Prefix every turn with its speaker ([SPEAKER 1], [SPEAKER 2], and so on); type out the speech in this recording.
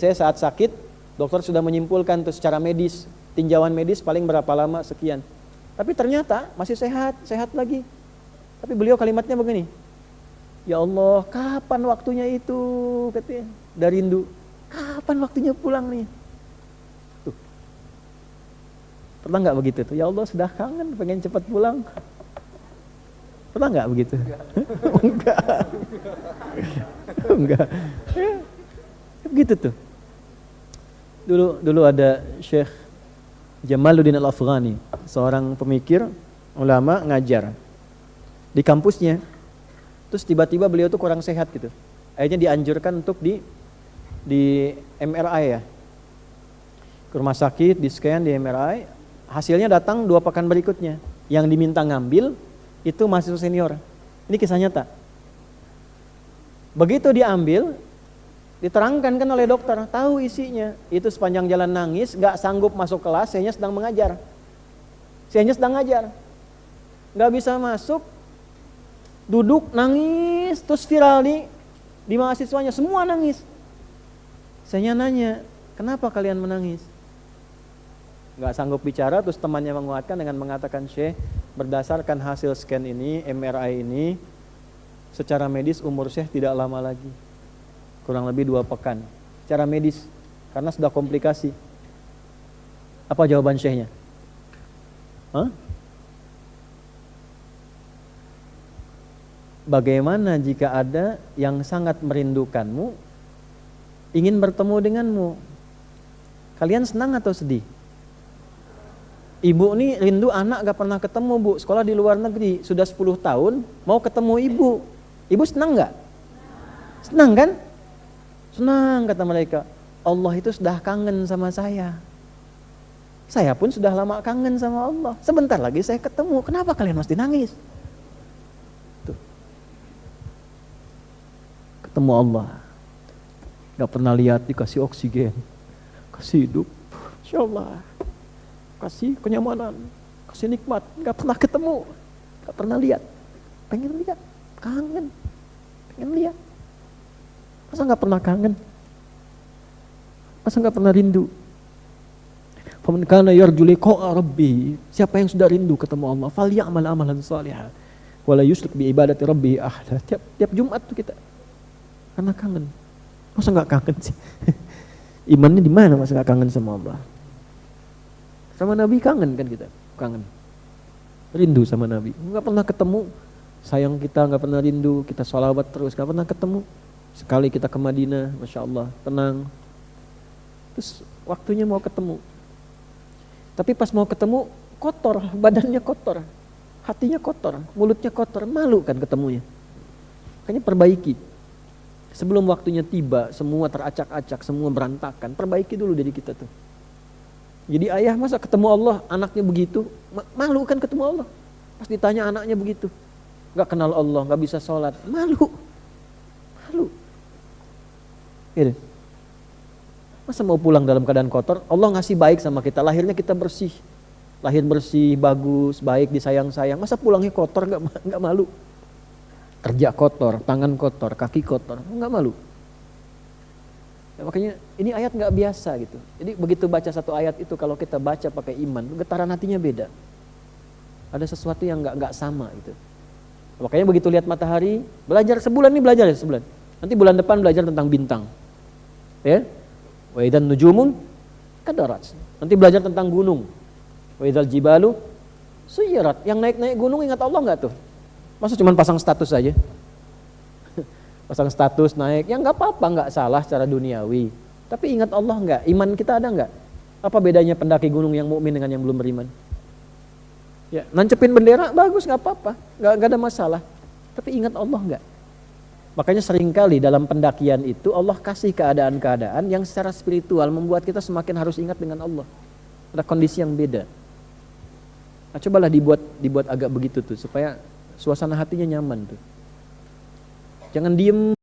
[SPEAKER 1] saya saat sakit, dokter sudah menyimpulkan tuh secara medis, tinjauan medis paling berapa lama sekian. Tapi ternyata masih sehat lagi. Tapi beliau kalimatnya begini, ya Allah, kapan waktunya itu? Katanya, dari rindu, kapan waktunya pulang nih? Tuh. Pernah nggak begitu tuh? Ya Allah, sudah kangen, pengen cepat pulang. Pernah nggak begitu? Enggak. Enggak. Begitu tuh. Dulu ada Syekh Jamaluddin Al-Afghani, seorang pemikir, ulama, ngajar di kampusnya. Terus tiba-tiba beliau tuh kurang sehat gitu. Akhirnya dianjurkan untuk di MRI ya. Ke rumah sakit, di scan, di MRI. Hasilnya datang 2 pekan berikutnya. Yang diminta ngambil itu mahasiswa senior. Ini kisah nyata. Begitu diambil, diterangkan kan oleh dokter, tahu isinya. Itu sepanjang jalan nangis, gak sanggup masuk kelas, sayanya sedang mengajar. Sayanya sedang ngajar. Gak bisa masuk, duduk nangis, terus viral di mahasiswanya, semua nangis. Saya nanya, kenapa kalian menangis? Gak sanggup bicara, terus temannya menguatkan dengan mengatakan, Syekh, berdasarkan hasil scan ini, MRI ini, secara medis umur Syekh tidak lama lagi, kurang lebih 2 pekan. Secara medis, karena sudah komplikasi. Apa jawaban Syekhnya? Bagaimana jika ada yang sangat merindukanmu, ingin bertemu denganmu? Kalian senang atau sedih? Ibu nih rindu anak gak pernah ketemu, Bu. Sekolah di luar negeri, sudah 10 tahun, mau ketemu ibu. Ibu senang gak? Senang kan? Senang, kata mereka. Allah itu sudah kangen sama saya. Saya pun sudah lama kangen sama Allah. Sebentar lagi saya ketemu, kenapa kalian mesti nangis? Ketemu Allah, gak pernah lihat, dikasih oksigen, kasih hidup, Insya Allah, kasih kenyamanan, kasih nikmat, gak pernah ketemu, gak pernah lihat, pengen lihat, kangen, pengen lihat. Masa gak pernah kangen? Masa gak pernah rindu? Faman kana yarju liqa'a rabbih, siapa yang sudah rindu ketemu Allah, falyamal amalan shalihan wala yusyrik bi ibadati rabbih ahada. Tiap Jumat tuh kita karena kangen. Masa nggak kangen sih? Imannya di mana masa nggak kangen sama Allah? Sama Nabi kangen kan kita, kangen, rindu sama Nabi. Nggak pernah ketemu, sayang kita nggak pernah rindu, kita sholawat terus nggak pernah ketemu. Sekali kita ke Madinah, masya Allah, tenang. Terus waktunya mau ketemu, tapi pas mau ketemu kotor, badannya kotor, hatinya kotor, mulutnya kotor, malu kan ketemunya. Makanya perbaiki. Sebelum waktunya tiba, semua teracak-acak, semua berantakan. Perbaiki dulu diri kita tuh. Jadi ayah masa ketemu Allah, anaknya begitu, malu kan ketemu Allah. Pas ditanya anaknya begitu, gak kenal Allah, gak bisa sholat, malu. Gitu. Masa mau pulang dalam keadaan kotor? Allah ngasih baik sama kita, lahirnya kita bersih. Lahir bersih, bagus, baik, disayang-sayang. Masa pulangnya kotor, gak malu? Kerja kotor, tangan kotor, kaki kotor, nggak malu. Ya, makanya ini ayat nggak biasa gitu. Jadi begitu baca satu ayat itu, kalau kita baca pakai iman, getaran hatinya beda. Ada sesuatu yang nggak sama gitu. Makanya begitu lihat matahari, belajar sebulan nih, belajar ya sebulan. Nanti bulan depan belajar tentang bintang. Ya, wa idzan nujumun kadarat. Nanti belajar tentang gunung. Wa idzal jibalu suyirat. Yang naik-naik gunung ingat Allah nggak tuh? Masa cuma pasang status saja? Pasang status naik, ya nggak apa-apa, nggak salah secara duniawi. Tapi ingat Allah nggak? Iman kita ada nggak? Apa bedanya pendaki gunung yang mukmin dengan yang belum beriman? Ya, nancepin bendera bagus, nggak apa-apa, nggak ada masalah. Tapi ingat Allah nggak? Makanya seringkali dalam pendakian itu Allah kasih keadaan-keadaan yang secara spiritual membuat kita semakin harus ingat dengan Allah. Ada kondisi yang beda. Nah, cobalah dibuat agak begitu tuh supaya suasana hatinya nyaman tuh. Jangan diem